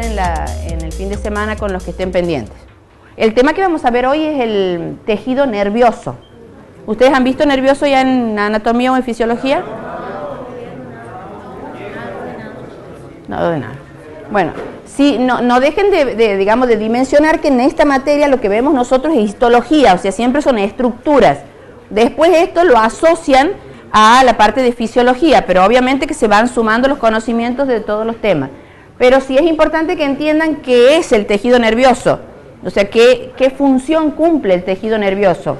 explicar en el fin de semana con los que estén pendientes. El tema que vamos a ver hoy es el tejido nervioso. ¿Ustedes han visto nervioso ya en anatomía o en fisiología? No, de nada. Bueno, sí, no dejen digamos, de dimensionar que en esta materia lo que vemos nosotros es histología, o sea, siempre son estructuras. Después esto lo asocian a la parte de fisiología, pero obviamente que se van sumando los conocimientos de todos los temas. Pero sí es importante que entiendan qué es el tejido nervioso, o sea, qué función cumple el tejido nervioso.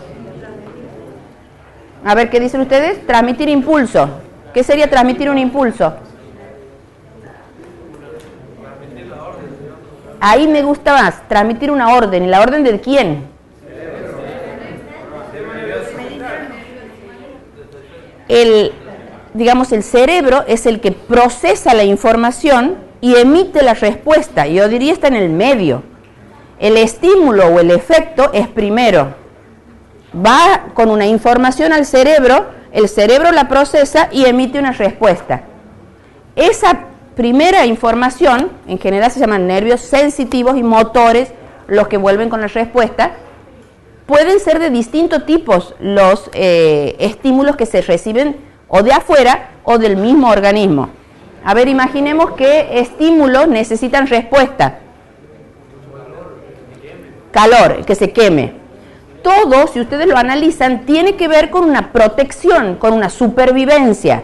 A ver, ¿qué dicen ustedes? Transmitir impulso. ¿Qué sería transmitir un impulso? Ahí me gusta más, transmitir una orden. ¿Y la orden de quién? Digamos, el cerebro es el que procesa la información y emite la respuesta. Yo diría está en el medio. El estímulo o el efecto es primero. Va con una información al cerebro, el cerebro la procesa y emite una respuesta. Esa primera información, en general se llaman nervios sensitivos y motores, los que vuelven con la respuesta. Pueden ser de distintos tipos los estímulos que se reciben o de afuera o del mismo organismo. A ver, imaginemos que estímulos necesitan respuesta. Calor, que se queme. Todo, si ustedes lo analizan, tiene que ver con una protección, con una supervivencia.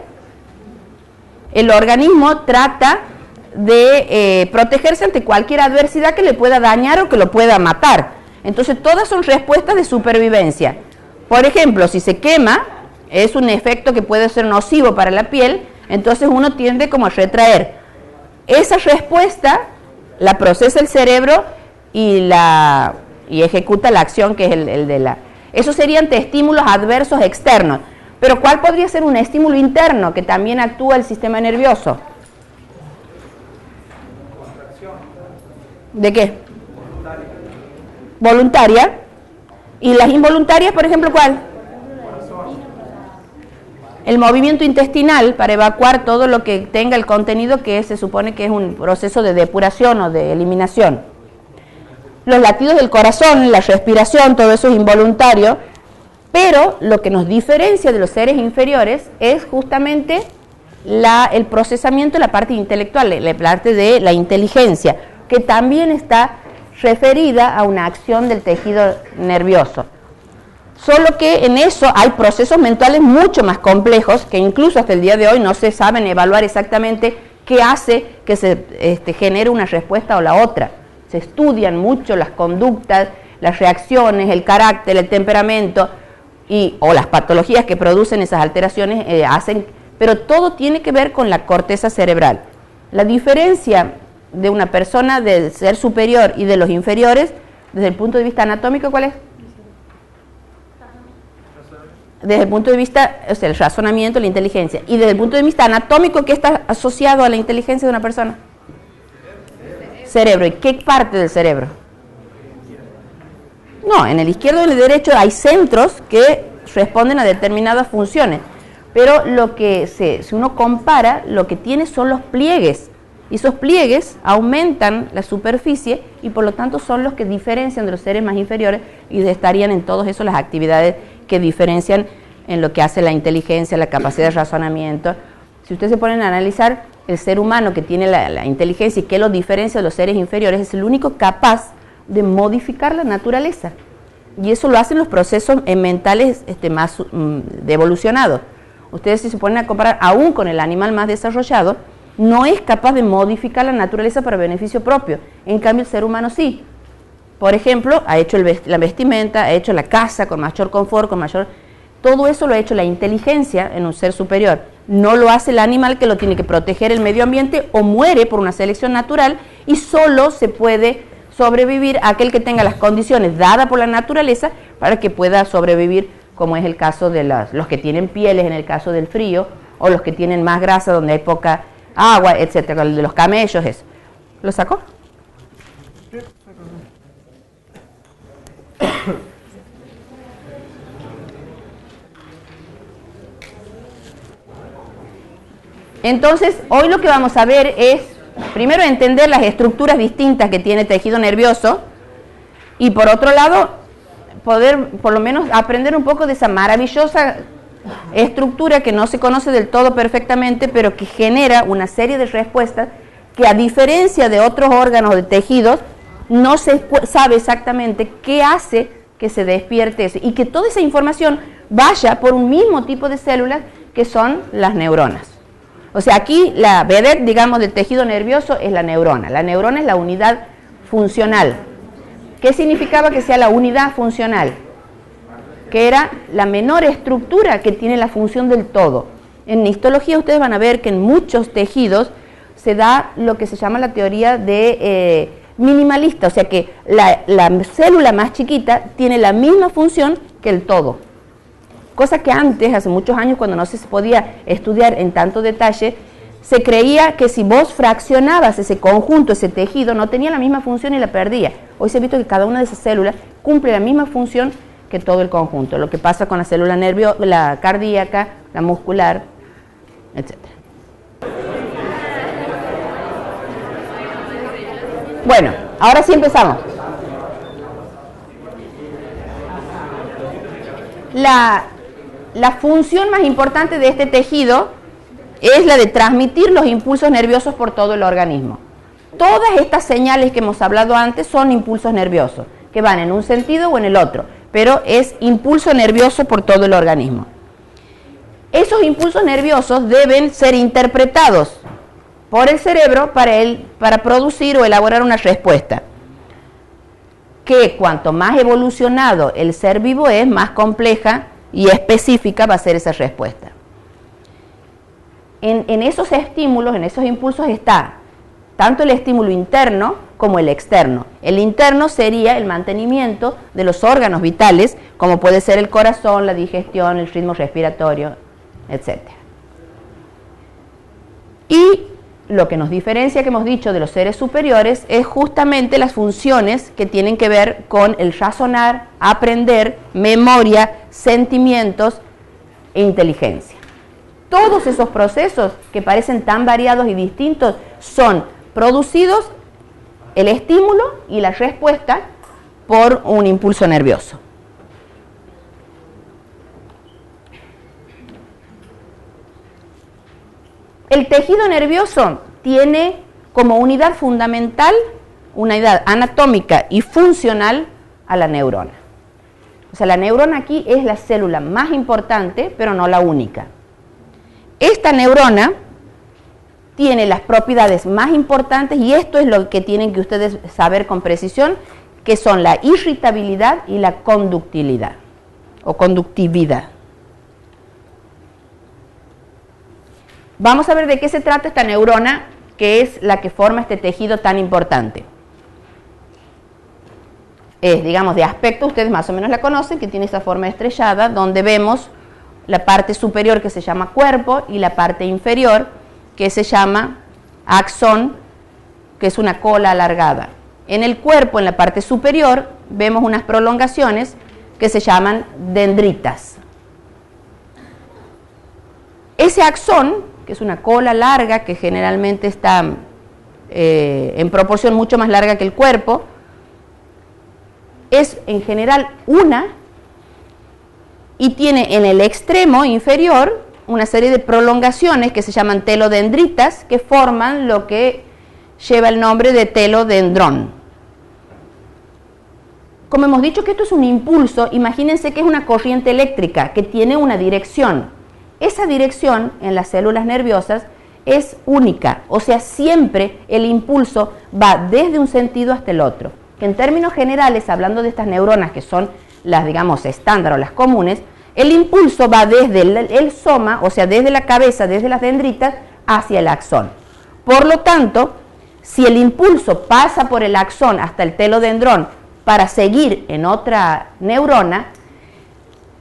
El organismo trata de protegerse ante cualquier adversidad que le pueda dañar o que lo pueda matar. Entonces, todas son respuestas de supervivencia. Por ejemplo, si se quema, es un efecto que puede ser nocivo para la piel, entonces uno tiende como a retraer. Esa respuesta la procesa el cerebro y ejecuta la acción que es el de la... Esos serían estímulos adversos externos. Pero ¿cuál podría ser un estímulo interno que también actúa el sistema nervioso? ¿De qué? Voluntaria. ¿Y las involuntarias, por ejemplo, cuál? El movimiento intestinal para evacuar todo lo que tenga el contenido que se supone que es un proceso de depuración o de eliminación. Los latidos del corazón, la respiración, todo eso es involuntario, pero lo que nos diferencia de los seres inferiores es justamente el procesamiento de la parte intelectual, la parte de la inteligencia, que también está referida a una acción del tejido nervioso. Solo que en eso hay procesos mentales mucho más complejos que incluso hasta el día de hoy no se saben evaluar exactamente qué hace que se genere una respuesta o la otra. Se estudian mucho las conductas, las reacciones, el carácter, el temperamento o las patologías que producen esas alteraciones pero todo tiene que ver con la corteza cerebral. La diferencia de una persona del ser superior y de los inferiores, desde el punto de vista anatómico, ¿cuál es? Desde el punto de vista, o sea, el razonamiento, la inteligencia. Y desde el punto de vista anatómico, ¿qué está asociado a la inteligencia de una persona? Cerebro. ¿Y qué parte del cerebro? No, en el izquierdo y en el derecho hay centros que responden a determinadas funciones. Pero si uno compara, lo que tiene son los pliegues. Y esos pliegues aumentan la superficie y por lo tanto son los que diferencian de los seres más inferiores y estarían en todos esos las actividades que diferencian en lo que hace la inteligencia, la capacidad de razonamiento. Si ustedes se ponen a analizar, el ser humano que tiene la inteligencia y que lo diferencia de los seres inferiores es el único capaz de modificar la naturaleza. Y eso lo hacen los procesos mentales más evolucionados. Ustedes si se ponen a comparar aún con el animal más desarrollado, no es capaz de modificar la naturaleza para beneficio propio. En cambio, el ser humano sí. Por ejemplo, ha hecho la vestimenta, ha hecho la casa con mayor confort, todo eso lo ha hecho la inteligencia en un ser superior. No lo hace el animal que lo tiene que proteger el medio ambiente o muere por una selección natural y solo se puede sobrevivir aquel que tenga las condiciones dadas por la naturaleza para que pueda sobrevivir, como es el caso de los que tienen pieles en el caso del frío o los que tienen más grasa donde hay poca agua, etcétera, el de los camellos, eso. ¿Lo sacó? Entonces, hoy lo que vamos a ver es Primero, entender las estructuras distintas que tiene el tejido nervioso y por otro lado, poder por lo menos aprender un poco de esa maravillosa estructura que no se conoce del todo perfectamente, pero que genera una serie de respuestas que, a diferencia de otros órganos de tejidos, no se sabe exactamente qué hace que se despierte eso y que toda esa información vaya por un mismo tipo de células que son las neuronas. O sea, aquí la vedette, digamos, del tejido nervioso es la neurona. La neurona es la unidad funcional. ¿Qué significaba que sea la unidad funcional? Que era la menor estructura que tiene la función del todo. En histología ustedes van a ver que en muchos tejidos se da lo que se llama la teoría de minimalista, o sea que la célula más chiquita tiene la misma función que el todo. Cosa que antes, hace muchos años, cuando no se podía estudiar en tanto detalle, se creía que si vos fraccionabas ese conjunto, ese tejido, no tenía la misma función y la perdía. Hoy se ha visto que cada una de esas células cumple la misma función que todo el conjunto. Lo que pasa con la célula la cardíaca, la muscular, etc. Bueno, ahora sí empezamos. La función más importante de este tejido es la de transmitir los impulsos nerviosos por todo el organismo. Todas estas señales que hemos hablado antes son impulsos nerviosos, que van en un sentido o en el otro, pero es impulso nervioso por todo el organismo. Esos impulsos nerviosos deben ser interpretados por el cerebro para producir o elaborar una respuesta, que cuanto más evolucionado el ser vivo es, más compleja y específica va a ser esa respuesta. En esos estímulos, en esos impulsos está tanto el estímulo interno como el externo. El interno sería el mantenimiento de los órganos vitales, como puede ser el corazón, la digestión, el ritmo respiratorio, etc. Y lo que nos diferencia, que hemos dicho, de los seres superiores es justamente las funciones que tienen que ver con el razonar, aprender, memoria, sentimientos e inteligencia. Todos esos procesos que parecen tan variados y distintos son producidos, el estímulo y la respuesta, por un impulso nervioso. El tejido nervioso tiene como unidad fundamental, una unidad anatómica y funcional, a la neurona. O sea, la neurona aquí es la célula más importante, pero no la única. Esta neurona tiene las propiedades más importantes, y esto es lo que tienen que ustedes saber con precisión, que son la irritabilidad y la conductividad, o conductividad. Vamos a ver de qué se trata esta neurona, que es la que forma este tejido tan importante. Es, digamos, de aspecto, ustedes más o menos la conocen, que tiene esa forma estrellada, donde vemos la parte superior, que se llama cuerpo, y la parte inferior, que se llama axón, que es una cola alargada. En el cuerpo, en la parte superior, vemos unas prolongaciones que se llaman dendritas. Ese axón, que es una cola larga, que generalmente está en proporción mucho más larga que el cuerpo, es en general una, y tiene en el extremo inferior una serie de prolongaciones que se llaman telodendritas, que forman lo que lleva el nombre de telodendrón. Como hemos dicho que esto es un impulso, imagínense que es una corriente eléctrica que tiene una dirección. Esa dirección en las células nerviosas es única, o sea, siempre el impulso va desde un sentido hasta el otro. Que en términos generales, hablando de estas neuronas que son las, digamos, estándar o las comunes, el impulso va desde el soma, o sea, desde la cabeza, desde las dendritas, hacia el axón. Por lo tanto, si el impulso pasa por el axón hasta el telodendrón para seguir en otra neurona,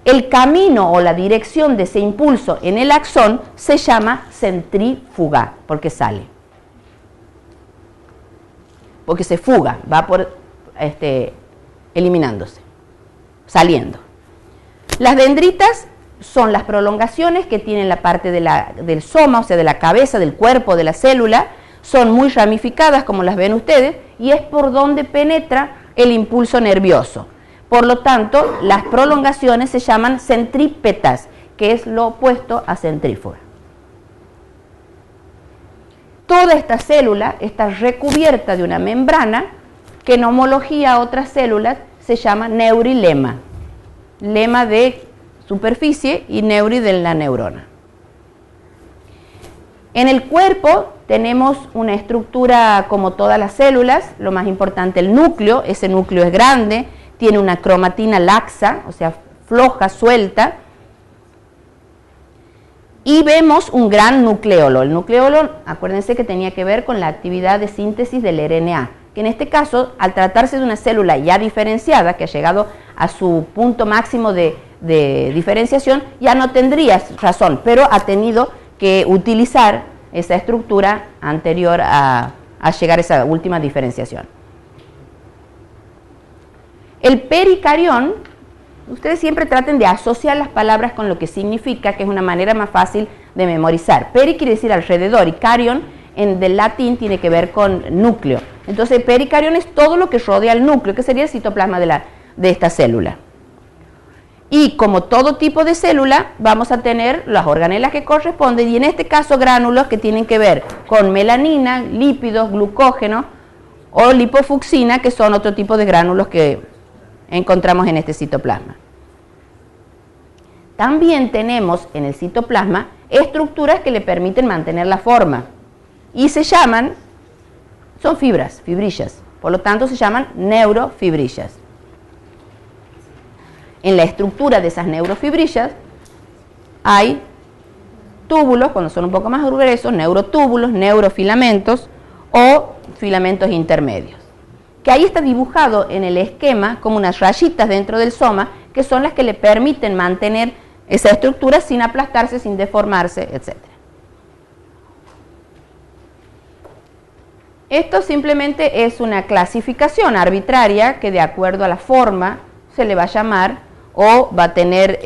el camino o la dirección de ese impulso en el axón se llama centrífuga, porque sale. Porque se fuga, va por eliminándose, saliendo. Las dendritas son las prolongaciones que tienen la parte del soma, o sea, de la cabeza, del cuerpo, de la célula, son muy ramificadas, como las ven ustedes, y es por donde penetra el impulso nervioso. Por lo tanto, las prolongaciones se llaman centrípetas, que es lo opuesto a centrífuga. Toda esta célula está recubierta de una membrana que en homología a otras células se llama neurilema. Lema de superficie y neuri de la neurona. En el cuerpo tenemos una estructura como todas las células, lo más importante el núcleo, ese núcleo es grande, tiene una cromatina laxa, o sea, floja, suelta, y vemos un gran nucleolo. El nucleolo, acuérdense que tenía que ver con la actividad de síntesis del RNA, que en este caso, al tratarse de una célula ya diferenciada, que ha llegado a su punto máximo de diferenciación, ya no tendría razón, pero ha tenido que utilizar esa estructura anterior a llegar a esa última diferenciación. El pericarión, ustedes siempre traten de asociar las palabras con lo que significa, que es una manera más fácil de memorizar. Peri quiere decir alrededor y carión del latín tiene que ver con núcleo. Entonces el pericarión es todo lo que rodea al núcleo, que sería el citoplasma de esta célula. Y como todo tipo de célula, vamos a tener las organelas que corresponden, y en este caso gránulos que tienen que ver con melanina, lípidos, glucógeno o lipofucsina, que son otro tipo de gránulos que encontramos en este citoplasma. También tenemos en el citoplasma estructuras que le permiten mantener la forma y se llaman, son fibrillas, por lo tanto se llaman neurofibrillas. En la estructura de esas neurofibrillas hay túbulos, cuando son un poco más gruesos, neurotúbulos, neurofilamentos o filamentos intermedios, que ahí está dibujado en el esquema como unas rayitas dentro del soma, que son las que le permiten mantener esa estructura sin aplastarse, sin deformarse, etc. Esto simplemente es una clasificación arbitraria que de acuerdo a la forma se le va a llamar o va a tener,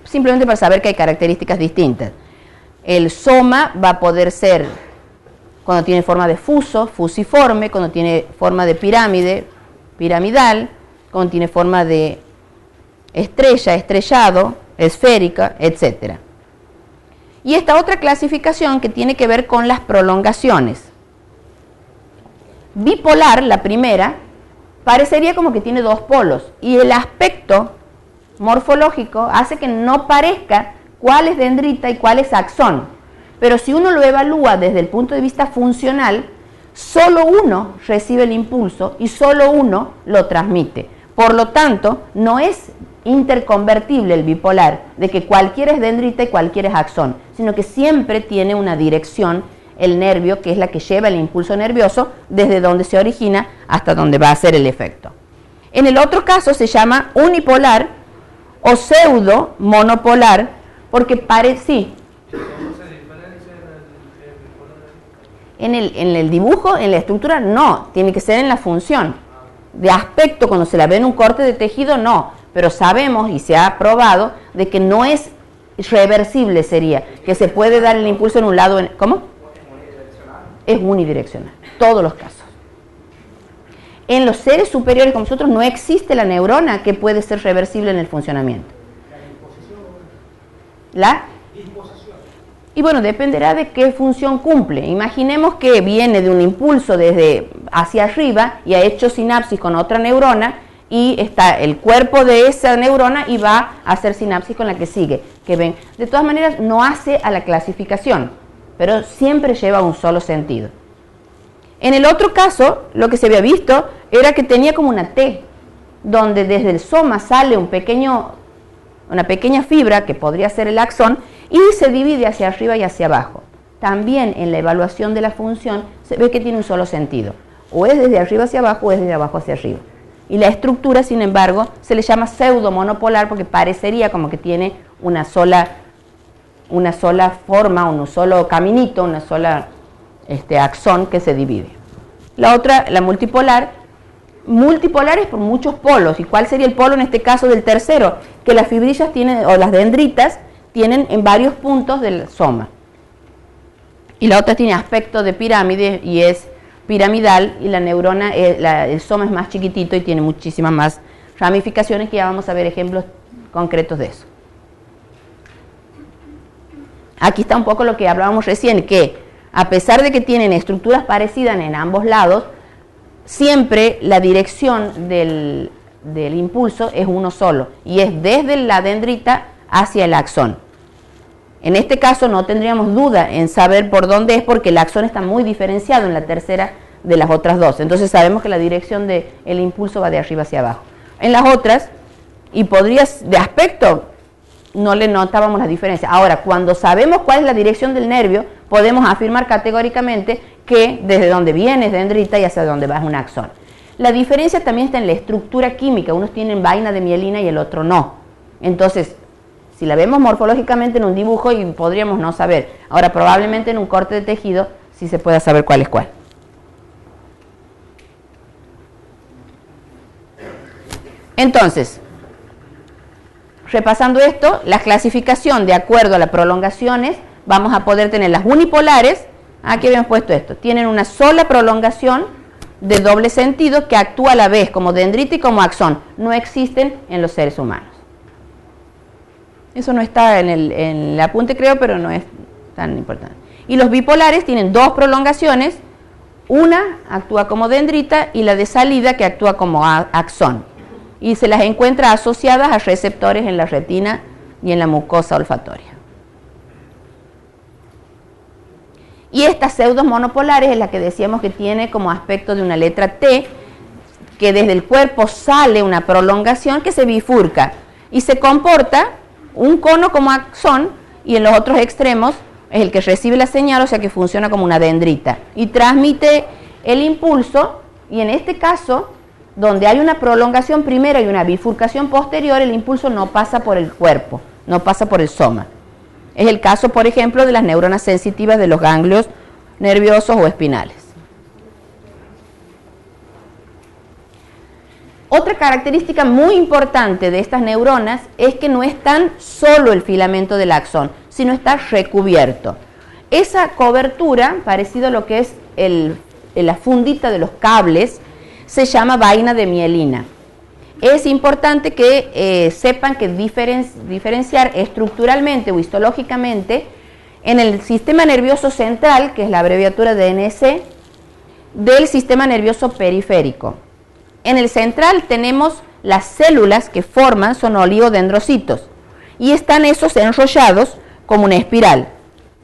simplemente para saber que hay características distintas. El soma va a poder ser cuando tiene forma de fuso, fusiforme, cuando tiene forma de pirámide, piramidal, cuando tiene forma de estrella, estrellado, esférica, etc. Y esta otra clasificación que tiene que ver con las prolongaciones. Bipolar, la primera, parecería como que tiene dos polos, y el aspecto morfológico hace que no parezca cuál es dendrita y cuál es axón. Pero si uno lo evalúa desde el punto de vista funcional, solo uno recibe el impulso y solo uno lo transmite. Por lo tanto, no es interconvertible el bipolar, de que cualquiera es dendrita y cualquiera es axón, sino que siempre tiene una dirección el nervio, que es la que lleva el impulso nervioso desde donde se origina hasta donde va a ser el efecto. En el otro caso se llama unipolar o pseudo monopolar, porque parece... En el dibujo, en la estructura, no, tiene que ser en la función. De aspecto, cuando se la ve en un corte de tejido, no, pero sabemos y se ha probado de que no es reversible, sería, que se puede dar el impulso en un lado, ¿cómo? Es unidireccional, todos los casos. En los seres superiores como nosotros no existe la neurona que puede ser reversible en el funcionamiento. ¿La? Y bueno, dependerá de qué función cumple. Imaginemos que viene de un impulso desde hacia arriba y ha hecho sinapsis con otra neurona y está el cuerpo de esa neurona y va a hacer sinapsis con la que sigue. Que ven, de todas maneras no hace a la clasificación, pero siempre lleva un solo sentido. En el otro caso, lo que se había visto era que tenía como una T, donde desde el soma sale una pequeña fibra, que podría ser el axón, y se divide hacia arriba y hacia abajo. También en la evaluación de la función se ve que tiene un solo sentido. O es desde arriba hacia abajo o es desde abajo hacia arriba. Y la estructura, sin embargo, se le llama pseudomonopolar porque parecería como que tiene una sola forma, un solo caminito, una sola axón que se divide. La otra, la multipolar es por muchos polos. ¿Y cuál sería el polo en este caso del tercero? Que las fibrillas tienen, o las dendritas, tienen en varios puntos del soma. y la otra tiene aspecto de pirámide y es piramidal, y la neurona, el soma es más chiquitito y tiene muchísimas más ramificaciones, que ya vamos a ver ejemplos concretos de eso. Aquí está un poco lo que hablábamos recién, que a pesar de que tienen estructuras parecidas en ambos lados, siempre la dirección del impulso es uno solo, y es desde la dendrita hacia el axón. En este caso no tendríamos duda en saber por dónde es, porque el axón está muy diferenciado en la tercera de las otras dos. Entonces sabemos que la dirección del impulso va de arriba hacia abajo. En las otras, y podrías, de aspecto, no le notábamos la diferencia. Ahora, cuando sabemos cuál es la dirección del nervio, podemos afirmar categóricamente que desde donde viene es dendrita y hacia donde va es un axón. La diferencia también está en la estructura química. Unos tienen vaina de mielina y el otro no. Entonces, si la vemos morfológicamente en un dibujo, y podríamos no saber. Ahora, probablemente en un corte de tejido sí se pueda saber cuál es cuál. Entonces, repasando esto, la clasificación de acuerdo a las prolongaciones, vamos a poder tener las unipolares. Aquí habíamos puesto esto. Tienen una sola prolongación de doble sentido que actúa a la vez como dendrita y como axón. No existen en los seres humanos. Eso no está en el apunte, creo, pero no es tan importante. Y los bipolares tienen dos prolongaciones. Una actúa como dendrita y la de salida que actúa como axón. Y se las encuentra asociadas a receptores en la retina y en la mucosa olfatoria. Y estas pseudos monopolares es la que decíamos que tiene como aspecto de una letra T, que desde el cuerpo sale una prolongación que se bifurca y se comporta un cono como axón, y en los otros extremos es el que recibe la señal, o sea que funciona como una dendrita y transmite el impulso. Y en este caso, donde hay una prolongación primera y una bifurcación posterior, el impulso no pasa por el cuerpo, no pasa por el soma. Es el caso, por ejemplo, de las neuronas sensitivas de los ganglios nerviosos o espinales. Otra característica muy importante de estas neuronas es que no están solo el filamento del axón, sino está recubierto. Esa cobertura, parecido a lo que es la fundita de los cables, se llama vaina de mielina. Es importante que sepan que diferenciar estructuralmente o histológicamente en el sistema nervioso central, que es la abreviatura de NC, del sistema nervioso periférico. En el central tenemos las células que forman, son oligodendrocitos, y están esos enrollados como una espiral,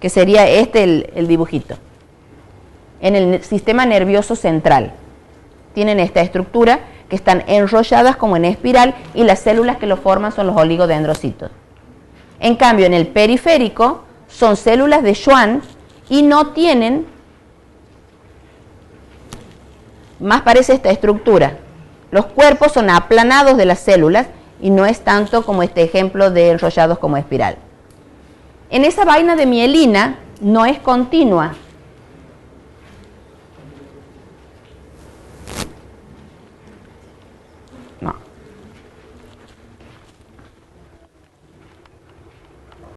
que sería el dibujito. En el sistema nervioso central tienen esta estructura que están enrolladas como en espiral, y las células que lo forman son los oligodendrocitos. En cambio, en el periférico son células de Schwann y no tienen, más parece esta estructura. Los cuerpos son aplanados de las células y no es tanto como este ejemplo de enrollados como espiral. En esa vaina de mielina no es continua,